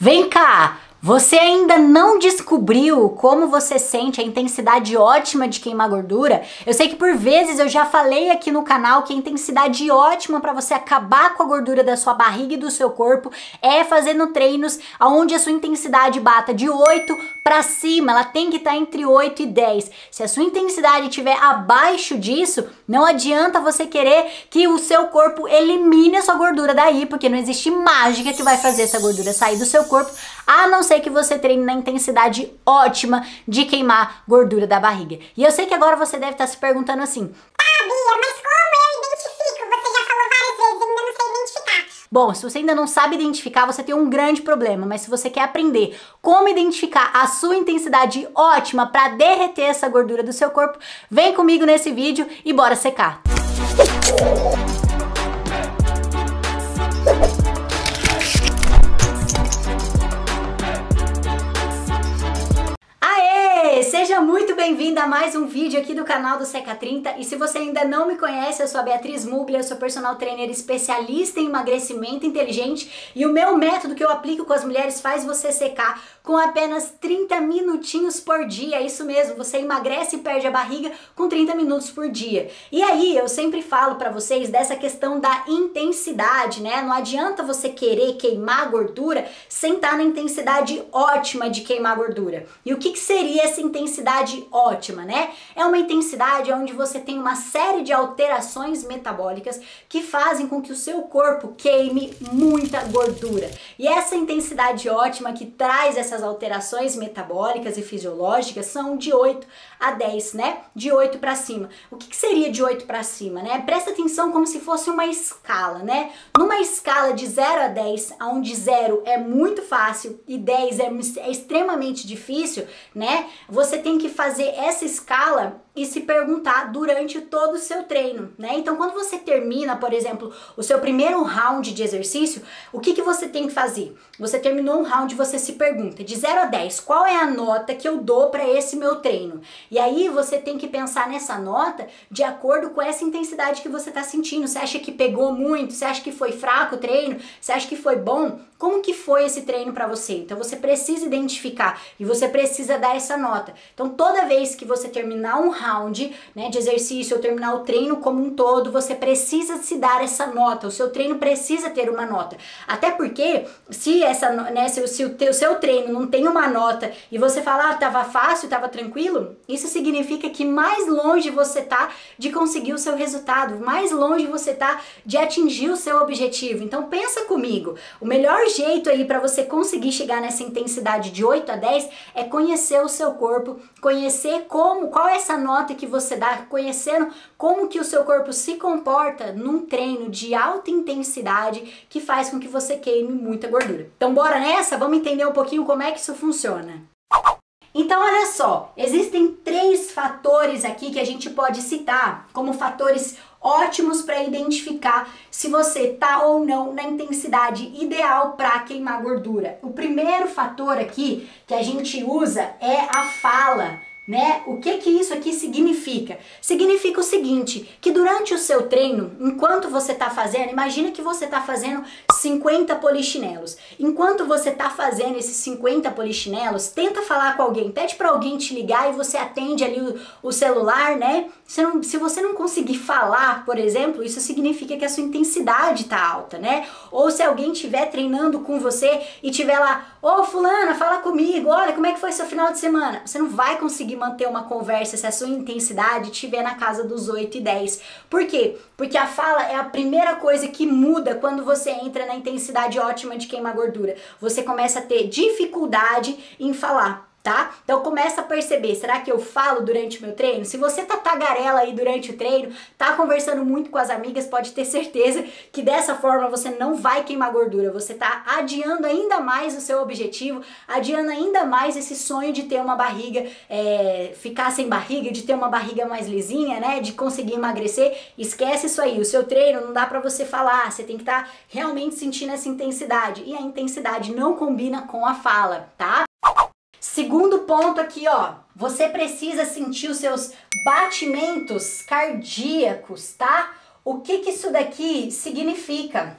Vem cá! Você ainda não descobriu como você sente a intensidade ótima de queimar gordura? Eu sei que por vezes eu já falei aqui no canal que a intensidade ótima para você acabar com a gordura da sua barriga e do seu corpo é fazendo treinos onde a sua intensidade bata de 8 para cima. Ela tem que estar entre 8 e 10. Se a sua intensidade estiver abaixo disso, não adianta você querer que o seu corpo elimine a sua gordura daí, porque não existe mágica que vai fazer essa gordura sair do seu corpo, a não ser que você treine na intensidade ótima de queimar gordura da barriga. E eu sei que agora você deve estar se perguntando assim: Bia, mas como eu identifico? Você já falou várias vezes, eu ainda não sei identificar. Bom, se você ainda não sabe identificar, você tem um grande problema, mas se você quer aprender como identificar a sua intensidade ótima para derreter essa gordura do seu corpo, vem comigo nesse vídeo e bora secar! Seja muito bem-vinda a mais um vídeo aqui do canal do Seca 30. E se você ainda não me conhece, eu sou a Beatriz Muglia, eu sou personal trainer especialista em emagrecimento inteligente e o meu método que eu aplico com as mulheres faz você secar com apenas 30 minutinhos por dia. É isso mesmo, você emagrece e perde a barriga com 30 minutos por dia. E aí eu sempre falo pra vocês dessa questão da intensidade, né? Não adianta você querer queimar gordura sem estar na intensidade ótima de queimar gordura. E o que seria essa intensidade ótima, né? É uma intensidade onde você tem uma série de alterações metabólicas que fazem com que o seu corpo queime muita gordura. E essa intensidade ótima que traz essas alterações metabólicas e fisiológicas são de 8 a 10, né? De 8 para cima. O que seria de 8 para cima, né? Presta atenção como se fosse uma escala, né? Numa escala de 0 a 10, onde 0 é muito fácil e 10 é extremamente difícil, né? Você tem que fazer essa escala e se perguntar durante todo o seu treino, né? Então, quando você termina, por exemplo, o seu primeiro round de exercício, o que você tem que fazer? Você terminou um round e você se pergunta, de 0 a 10, qual é a nota que eu dou para esse meu treino? E aí você tem que pensar nessa nota de acordo com essa intensidade que você está sentindo. Você acha que pegou muito? Você acha que foi fraco o treino? Você acha que foi bom? Como que foi esse treino para você? Então você precisa identificar e você precisa dar essa nota. Então toda vez que você terminar um round, né, de exercício ou terminar o treino como um todo, você precisa se dar essa nota. O seu treino precisa ter uma nota. Até porque se o seu treino não tem uma nota e você falar, tava fácil, tava tranquilo, isso significa que mais longe você tá de conseguir o seu resultado, mais longe você tá de atingir o seu objetivo. Então pensa comigo, o melhor jeito aí para você conseguir chegar nessa intensidade de 8 a 10 é conhecer o seu corpo, conhecer qual é essa nota que você dá, conhecendo como que o seu corpo se comporta num treino de alta intensidade que faz com que você queime muita gordura. Então bora nessa? Vamos entender um pouquinho como é que isso funciona. Então olha só, existem 3 fatores aqui que a gente pode citar como fatores ótimos para identificar se você tá ou não na intensidade ideal para queimar gordura. O primeiro fator aqui que a gente usa é a fala, né? O que isso aqui significa? Significa o seguinte, que durante o seu treino, enquanto você tá fazendo, imagina que você tá fazendo 50 polichinelos. Enquanto você tá fazendo esses 50 polichinelos, tenta falar com alguém, pede para alguém te ligar e você atende ali o celular, né? Se você não conseguir falar, por exemplo, isso significa que a sua intensidade tá alta, né? Ou se alguém estiver treinando com você e tiver lá, ô fulana, fala comigo, olha, como é que foi seu final de semana? Você não vai conseguir manter uma conversa se a sua intensidade estiver na casa dos 8 e 10. Por quê? Porque a fala é a primeira coisa que muda quando você entra na intensidade ótima de queimar gordura. Você começa a ter dificuldade em falar. Tá? Então começa a perceber, será que eu falo durante o meu treino? Se você tá tagarela aí durante o treino, tá conversando muito com as amigas, pode ter certeza que dessa forma você não vai queimar gordura, você tá adiando ainda mais o seu objetivo, adiando ainda mais esse sonho de ter uma barriga, ficar sem barriga, de ter uma barriga mais lisinha, né, de conseguir emagrecer. Esquece isso aí, o seu treino não dá pra você falar, você tem que estar realmente sentindo essa intensidade, e a intensidade não combina com a fala, tá? Segundo ponto aqui, ó, você precisa sentir os seus batimentos cardíacos, tá? O que isso daqui significa?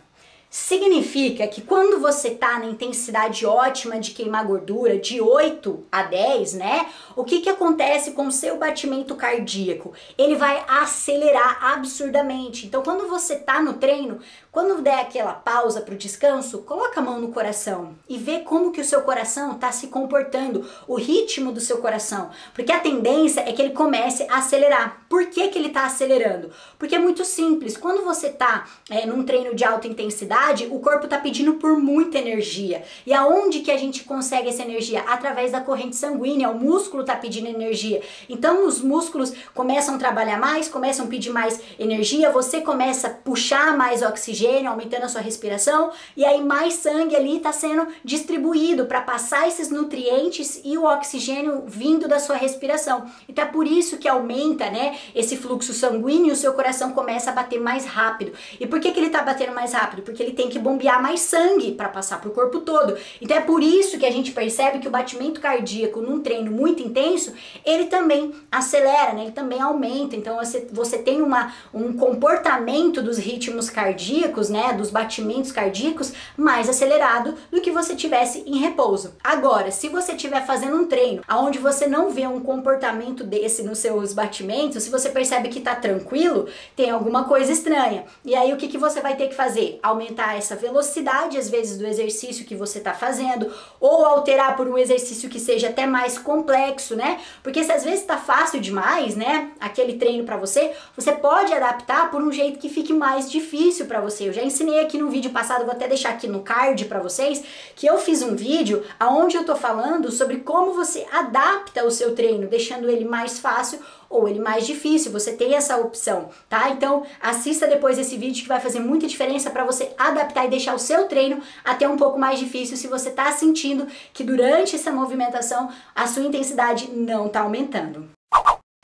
Significa que quando você tá na intensidade ótima de queimar gordura, de 8 a 10, né? O que acontece com o seu batimento cardíaco? Ele vai acelerar absurdamente. Então, quando você tá no treino, quando der aquela pausa para o descanso, coloca a mão no coração e vê como que o seu coração tá se comportando, o ritmo do seu coração. Porque a tendência é que ele comece a acelerar. Por que ele tá acelerando? Porque é muito simples. Quando você tá num treino de alta intensidade, o corpo tá pedindo por muita energia. E aonde que a gente consegue essa energia? Através da corrente sanguínea. O músculo tá pedindo energia. Então os músculos começam a trabalhar mais, começam a pedir mais energia, você começa a puxar mais oxigênio, aumentando a sua respiração, e aí mais sangue ali tá sendo distribuído para passar esses nutrientes e o oxigênio vindo da sua respiração. Então é por isso que aumenta, né, esse fluxo sanguíneo e o seu coração começa a bater mais rápido. E por que ele tá batendo mais rápido? Porque ele tem que bombear mais sangue para passar pro corpo todo. Então é por isso que a gente percebe que o batimento cardíaco num treino muito intenso, ele também acelera, né? Ele também aumenta. Então você tem um comportamento dos ritmos cardíacos, né, dos batimentos cardíacos mais acelerado do que você tivesse em repouso. Agora, se você estiver fazendo um treino onde você não vê um comportamento desse nos seus batimentos, se você percebe que tá tranquilo, tem alguma coisa estranha. E aí o que você vai ter que fazer? Aumentar essa velocidade, às vezes, do exercício que você tá fazendo, ou alterar por um exercício que seja até mais complexo, né? Porque se às vezes tá fácil demais, né, aquele treino pra você, você pode adaptar por um jeito que fique mais difícil pra você. Eu já ensinei aqui no vídeo passado, vou até deixar aqui no card pra vocês, que eu fiz um vídeo onde eu tô falando sobre como você adapta o seu treino, deixando ele mais fácil ou ele mais difícil, você tem essa opção, tá? Então assista depois esse vídeo que vai fazer muita diferença para você adaptar e deixar o seu treino até um pouco mais difícil se você tá sentindo que durante essa movimentação a sua intensidade não tá aumentando.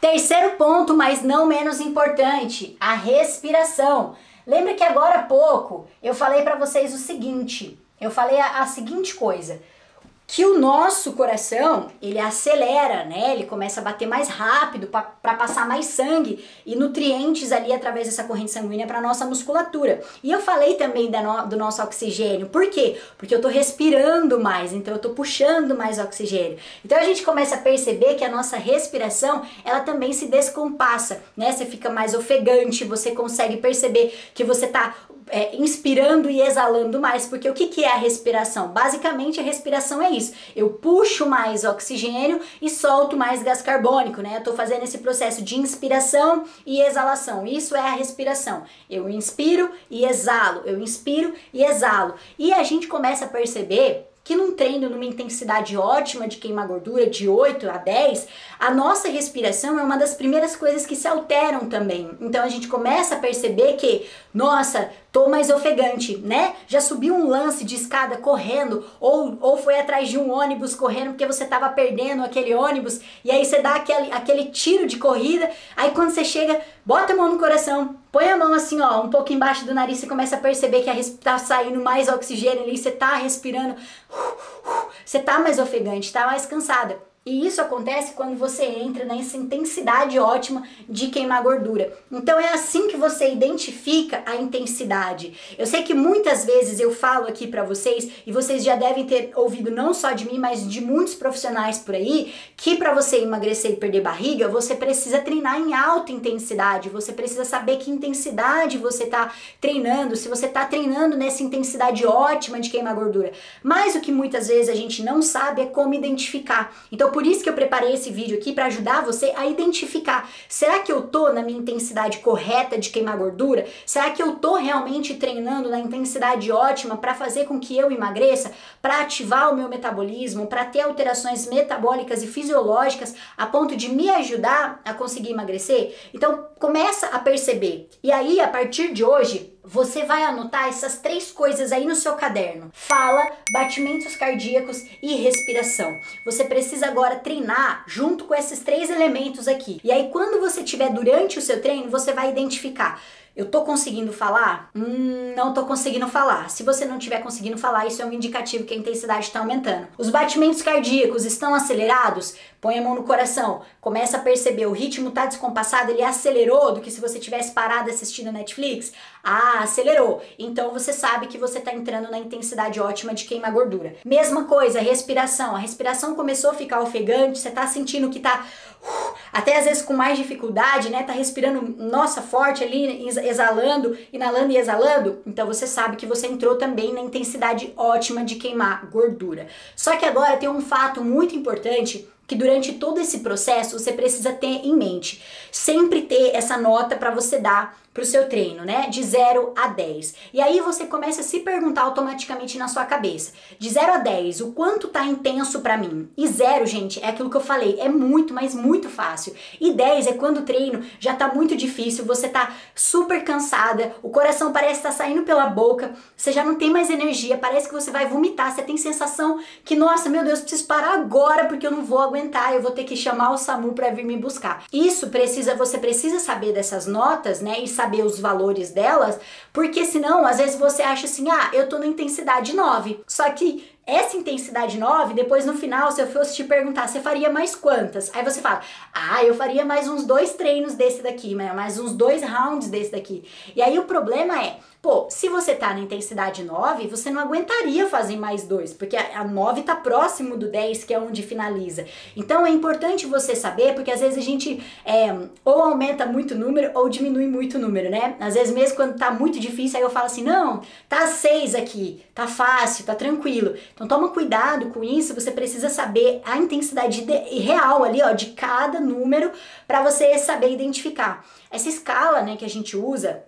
Terceiro ponto, mas não menos importante, a respiração. Lembra que agora há pouco eu falei para vocês o seguinte, eu falei a seguinte coisa, que o nosso coração, ele acelera, né? Ele começa a bater mais rápido para passar mais sangue e nutrientes ali através dessa corrente sanguínea para nossa musculatura. E eu falei também do nosso oxigênio. Por quê? Porque eu tô respirando mais, então eu tô puxando mais oxigênio. Então a gente começa a perceber que a nossa respiração, ela também se descompassa, né? Você fica mais ofegante, você consegue perceber que você tá inspirando e exalando mais, porque o que é a respiração? Basicamente a respiração é isso, eu puxo mais oxigênio e solto mais gás carbônico, né? Eu tô fazendo esse processo de inspiração e exalação, isso é a respiração, eu inspiro e exalo, eu inspiro e exalo, e a gente começa a perceber que num treino, numa intensidade ótima de queimar gordura, de 8 a 10, a nossa respiração é uma das primeiras coisas que se alteram também. Então a gente começa a perceber que, nossa, tô mais ofegante, né? Já subiu um lance de escada correndo, ou foi atrás de um ônibus correndo porque você tava perdendo aquele ônibus, e aí você dá aquele tiro de corrida, aí quando você chega, bota a mão no coração, põe a mão assim, ó, um pouco embaixo do nariz, você começa a perceber que tá saindo mais oxigênio ali, você tá respirando, você tá mais ofegante, tá mais cansada. E isso acontece quando você entra nessa intensidade ótima de queimar gordura. Então é assim que você identifica a intensidade. Eu sei que muitas vezes eu falo aqui pra vocês, e vocês já devem ter ouvido não só de mim, mas de muitos profissionais por aí, que pra você emagrecer e perder barriga, você precisa treinar em alta intensidade, você precisa saber que intensidade você tá treinando, se você tá treinando nessa intensidade ótima de queimar gordura. Mas o que muitas vezes a gente não sabe é como identificar. Então por isso que eu preparei esse vídeo aqui para ajudar você a identificar, será que eu tô na minha intensidade correta de queimar gordura? Será que eu tô realmente treinando na intensidade ótima para fazer com que eu emagreça, para ativar o meu metabolismo, para ter alterações metabólicas e fisiológicas a ponto de me ajudar a conseguir emagrecer? Então começa a perceber. E aí, a partir de hoje, você vai anotar essas 3 coisas aí no seu caderno. Fala, batimentos cardíacos e respiração. Você precisa agora treinar junto com esses 3 elementos aqui. E aí quando você estiver durante o seu treino, você vai identificar: Eu tô conseguindo falar? Não tô conseguindo falar. Se você não estiver conseguindo falar, isso é um indicativo que a intensidade está aumentando. Os batimentos cardíacos estão acelerados? Põe a mão no coração. Começa a perceber, o ritmo tá descompassado, ele acelerou do que se você tivesse parado assistindo Netflix? Ah, acelerou. Então você sabe que você tá entrando na intensidade ótima de queimar gordura. Mesma coisa, respiração. A respiração começou a ficar ofegante, você tá sentindo que tá até às vezes com mais dificuldade, né? Tá respirando, nossa, forte ali, exalando, inalando e exalando. Então você sabe que você entrou também na intensidade ótima de queimar gordura. Só que agora tem um fato muito importante que durante todo esse processo você precisa ter em mente. Sempre ter essa nota para você dar pro seu treino, né? De 0 a 10. E aí você começa a se perguntar automaticamente na sua cabeça. De 0 a 10, o quanto tá intenso pra mim? E 0, gente, é aquilo que eu falei, é muito, mas muito fácil. E 10 é quando o treino já tá muito difícil, você tá super cansada, o coração parece estar saindo pela boca, você já não tem mais energia, parece que você vai vomitar, você tem sensação que, nossa, meu Deus, preciso parar agora porque eu não vou aguentar, eu vou ter que chamar o SAMU pra vir me buscar. Você precisa saber dessas notas, né? E saber os valores delas, porque senão, às vezes você acha assim, ah, eu tô na intensidade 9, só que essa intensidade 9, depois no final, se eu fosse te perguntar, você faria mais quantas? Aí você fala, ah, eu faria mais uns 2 treinos desse daqui, mais uns 2 rounds desse daqui. E aí o problema é, pô, se você tá na intensidade 9, você não aguentaria fazer mais 2, porque a 9 tá próximo do 10, que é onde finaliza. Então é importante você saber, porque às vezes a gente ou aumenta muito o número ou diminui muito o número, né? Às vezes mesmo quando tá muito difícil, aí eu falo assim, não, tá 6 aqui, tá fácil, tá tranquilo. Então toma cuidado com isso, você precisa saber a intensidade real ali, ó, de cada número para você saber identificar. Essa escala, né, que a gente usa,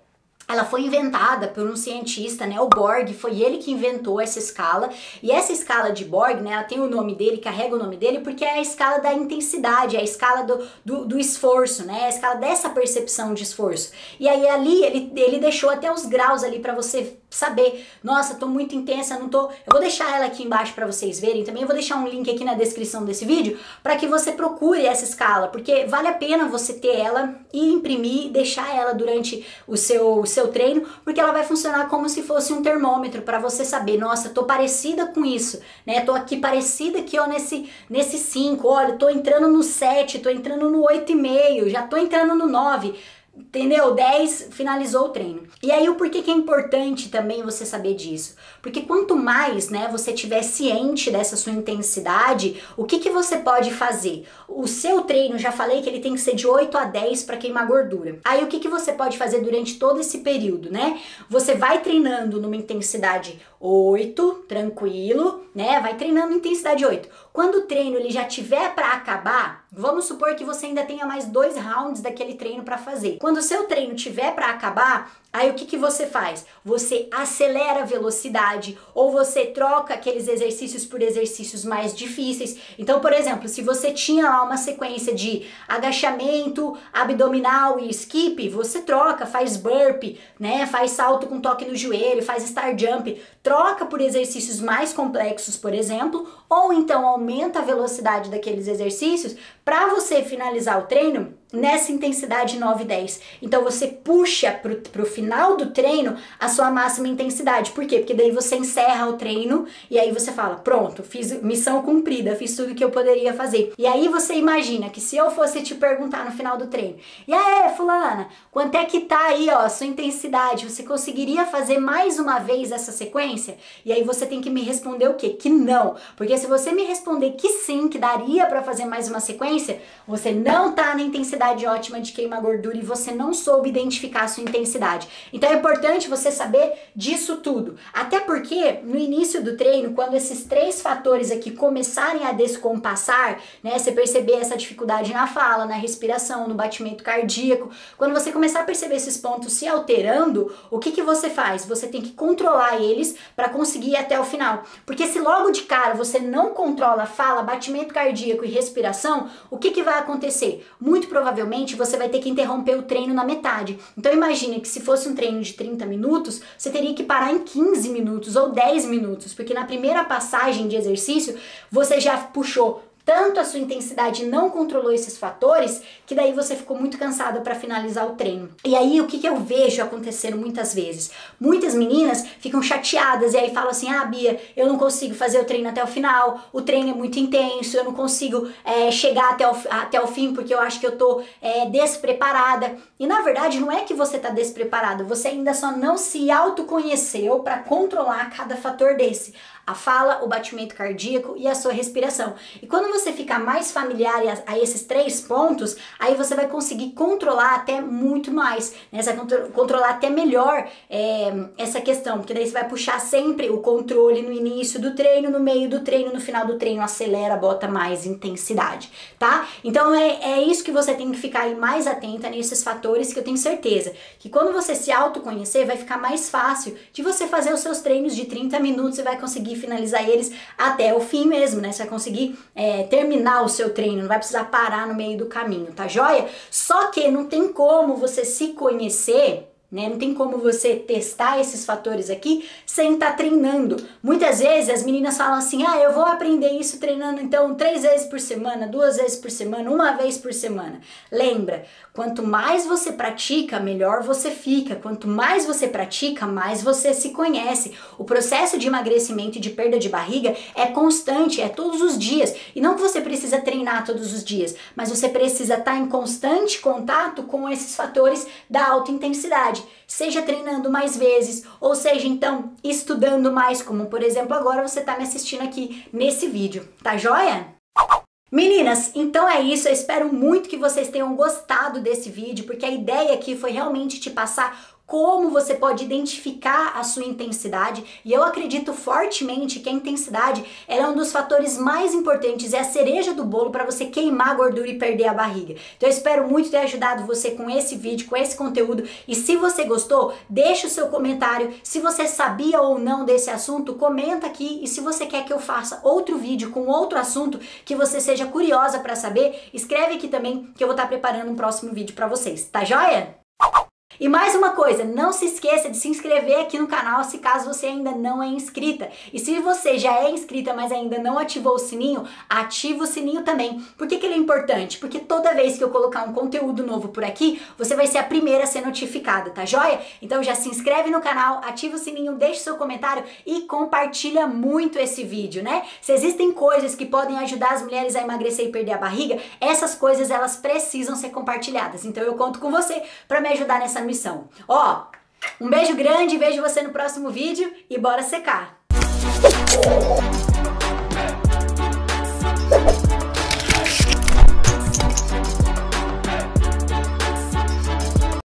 ela foi inventada por um cientista, né, o Borg, foi ele que inventou essa escala, e essa escala de Borg, né, ela tem o nome dele, carrega o nome dele, porque é a escala da intensidade, é a escala do esforço, né, é a escala dessa percepção de esforço. E aí ali ele deixou até os graus ali para você saber, nossa, tô muito intensa, não tô... Eu vou deixar ela aqui embaixo para vocês verem, também vou deixar um link aqui na descrição desse vídeo, para que você procure essa escala, porque vale a pena você ter ela e imprimir, deixar ela durante o seu treino, porque ela vai funcionar como se fosse um termômetro para você saber, nossa, tô parecida com isso, né? Tô aqui parecida aqui, ó, nesse 5, olha, tô entrando no 7, tô entrando no 8,5, já tô entrando no 9. Entendeu? 10 finalizou o treino. E aí o porquê que é importante também você saber disso? Porque quanto mais, né, você tiver ciente dessa sua intensidade, o que você pode fazer? O seu treino, já falei que ele tem que ser de 8 a 10 para queimar gordura. Aí o que você pode fazer durante todo esse período, né? Você vai treinando numa intensidade 8, tranquilo, né? Vai treinando intensidade 8. Quando o treino ele já tiver para acabar, vamos supor que você ainda tenha mais 2 rounds daquele treino para fazer. Quando o seu treino tiver para acabar, aí o que você faz? Você acelera a velocidade ou você troca aqueles exercícios por exercícios mais difíceis. Então, por exemplo, se você tinha lá uma sequência de agachamento, abdominal e skip, você troca, faz burpee, né? Faz salto com toque no joelho, faz star jump, troca por exercícios mais complexos, por exemplo, ou então aumenta a velocidade daqueles exercícios para você finalizar o treino nessa intensidade 9 e 10. Então você puxa pro final do treino a sua máxima intensidade. Por quê? Porque daí você encerra o treino e aí você fala, pronto, fiz missão cumprida, fiz tudo que eu poderia fazer. E aí você imagina que se eu fosse te perguntar no final do treino, e aí, fulana, quanto é que tá aí, ó, a sua intensidade? Você conseguiria fazer mais uma vez essa sequência? E aí você tem que me responder o quê? Que não. Porque se você me responder que sim, que daria pra fazer mais uma sequência, você não tá na intensidade ótima de queimar gordura e você não soube identificar a sua intensidade. Então é importante você saber disso tudo. Até porque no início do treino, quando esses 3 fatores aqui começarem a descompassar, né, você perceber essa dificuldade na fala, na respiração, no batimento cardíaco, quando você começar a perceber esses pontos se alterando, o que você faz? Você tem que controlar eles para conseguir ir até o final. Porque se logo de cara você não controla fala, batimento cardíaco e respiração, o que vai acontecer? Muito provavelmente você vai ter que interromper o treino na metade. Então imagine que se fosse um treino de 30 minutos, você teria que parar em 15 minutos ou 10 minutos, porque na primeira passagem de exercício você já puxou tanto a sua intensidade não controlou esses fatores, que daí você ficou muito cansada para finalizar o treino. E aí o que eu vejo acontecendo muitas vezes? Muitas meninas ficam chateadas e aí falam assim: ah, Bia, eu não consigo fazer o treino até o final, o treino é muito intenso, eu não consigo chegar até o fim porque eu acho que eu tô despreparada. E na verdade não é que você tá despreparada, você ainda só não se autoconheceu para controlar cada fator desse. A fala, o batimento cardíaco e a sua respiração. E quando você ficar mais familiar a esses 3 pontos, aí você vai conseguir controlar até muito mais, né? Você vai controlar até melhor essa questão, porque daí você vai puxar sempre o controle no início do treino, no meio do treino, no final do treino, acelera, bota mais intensidade, tá? Então é isso que você tem que ficar aí mais atenta nesses fatores, que eu tenho certeza que quando você se autoconhecer, vai ficar mais fácil de você fazer os seus treinos de 30 minutos e vai conseguir finalizar eles até o fim mesmo, né? Você vai conseguir terminar o seu treino, não vai precisar parar no meio do caminho, tá joia? Só que não tem como você se conhecer, né? Não tem como você testar esses fatores aqui sem estar treinando. Muitas vezes as meninas falam assim: ah, eu vou aprender isso treinando então 3 vezes por semana, 2 vezes por semana, 1 vez por semana. Lembra, quanto mais você pratica, melhor você fica. Quanto mais você pratica, mais você se conhece. O processo de emagrecimento e de perda de barriga é constante, é todos os dias. E não que você precisa treinar todos os dias, mas você precisa estar em constante contato com esses fatores da alta intensidade. Seja treinando mais vezes, ou seja, então, estudando mais, como por exemplo agora você está me assistindo aqui nesse vídeo, tá joia? Meninas, então é isso, eu espero muito que vocês tenham gostado desse vídeo, porque a ideia aqui foi realmente te passar como você pode identificar a sua intensidade, e eu acredito fortemente que a intensidade é um dos fatores mais importantes, é a cereja do bolo para você queimar a gordura e perder a barriga. Então eu espero muito ter ajudado você com esse vídeo, com esse conteúdo, e se você gostou, deixa o seu comentário. Se você sabia ou não desse assunto, comenta aqui, e se você quer que eu faça outro vídeo com outro assunto que você seja curiosa para saber, escreve aqui também que eu vou estar preparando um próximo vídeo para vocês, tá joia? E mais uma coisa, não se esqueça de se inscrever aqui no canal se caso você ainda não é inscrita. E se você já é inscrita, mas ainda não ativou o sininho, ativa o sininho também. Por que ele é importante? Porque toda vez que eu colocar um conteúdo novo por aqui, você vai ser a primeira a ser notificada, tá joia? Então já se inscreve no canal, ativa o sininho, deixa seu comentário e compartilha muito esse vídeo, né? Se existem coisas que podem ajudar as mulheres a emagrecer e perder a barriga, essas coisas elas precisam ser compartilhadas. Então eu conto com você para me ajudar nessa missão. Ó, um beijo grande, vejo você no próximo vídeo e bora secar!